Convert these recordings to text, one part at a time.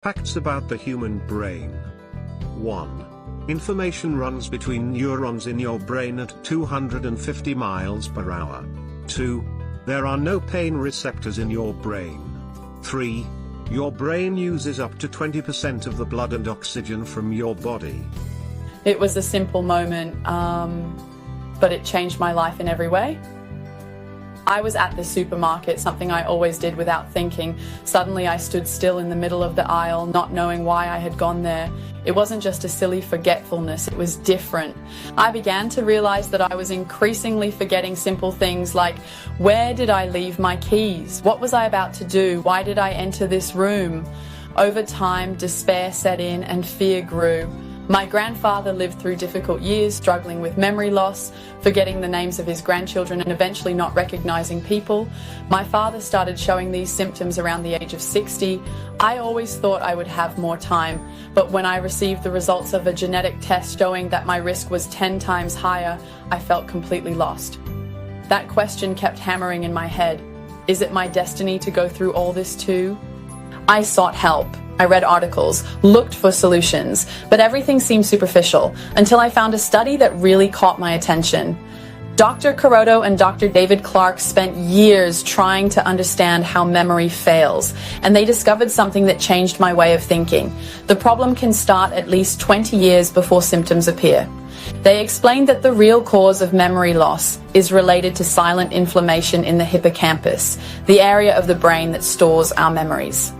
Facts about the human brain. 1. Information runs between neurons in your brain at 250 miles per hour. 2. There are no pain receptors in your brain. 3. Your brain uses up to 20% of the blood and oxygen from your body. It was a simple moment, but it changed my life in every way. I was at the supermarket, something I always did without thinking. Suddenly I stood still in the middle of the aisle, not knowing why I had gone there. It wasn't just a silly forgetfulness, it was different. I began to realize that I was increasingly forgetting simple things like, where did I leave my keys? What was I about to do? Why did I enter this room? Over time, despair set in and fear grew. My grandfather lived through difficult years, struggling with memory loss, forgetting the names of his grandchildren and eventually not recognizing people. My father started showing these symptoms around the age of 60. I always thought I would have more time, but when I received the results of a genetic test showing that my risk was 10 times higher, I felt completely lost. That question kept hammering in my head. Is it my destiny to go through all this too? I sought help. I read articles, looked for solutions, but everything seemed superficial until I found a study that really caught my attention. Dr. Carotto and Dr. David Clark spent years trying to understand how memory fails, and they discovered something that changed my way of thinking. The problem can start at least 20 years before symptoms appear. They explained that the real cause of memory loss is related to silent inflammation in the hippocampus, the area of the brain that stores our memories.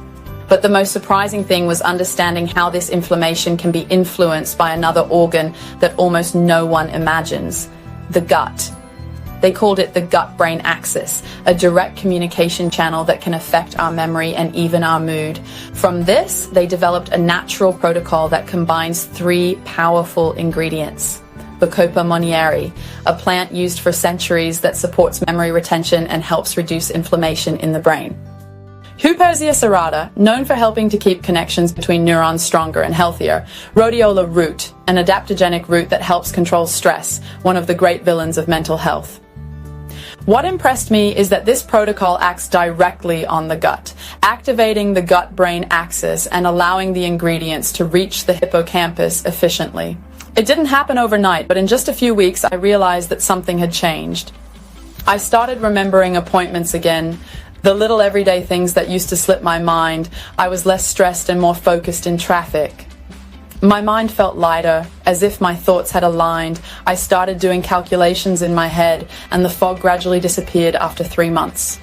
But the most surprising thing was understanding how this inflammation can be influenced by another organ that almost no one imagines, the gut. They called it the gut-brain axis, a direct communication channel that can affect our memory and even our mood. From this, they developed a natural protocol that combines 3 powerful ingredients. Bacopa monnieri, a plant used for centuries that supports memory retention and helps reduce inflammation in the brain. Hoopersia serrata, known for helping to keep connections between neurons stronger and healthier. Rhodiola root, an adaptogenic root that helps control stress, one of the great villains of mental health. What impressed me is that this protocol acts directly on the gut, activating the gut-brain axis and allowing the ingredients to reach the hippocampus efficiently. It didn't happen overnight, but in just a few weeks I realized that something had changed. I started remembering appointments again, the little everyday things that used to slip my mind. I was less stressed and more focused in traffic. My mind felt lighter, as if my thoughts had aligned. I started doing calculations in my head, and the fog gradually disappeared after 3 months.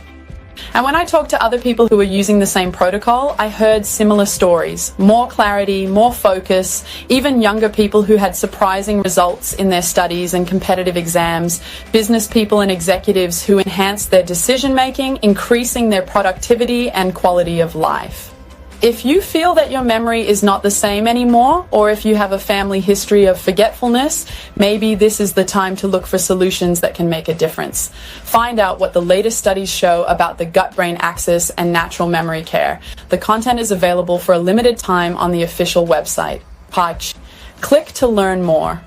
And when I talked to other people who were using the same protocol, I heard similar stories. More clarity, more focus, even younger people who had surprising results in their studies and competitive exams, business people and executives who enhanced their decision-making, increasing their productivity and quality of life. If you feel that your memory is not the same anymore, or if you have a family history of forgetfulness, maybe this is the time to look for solutions that can make a difference. Find out what the latest studies show about the gut-brain axis and natural memory care. The content is available for a limited time on the official website. Click to learn more.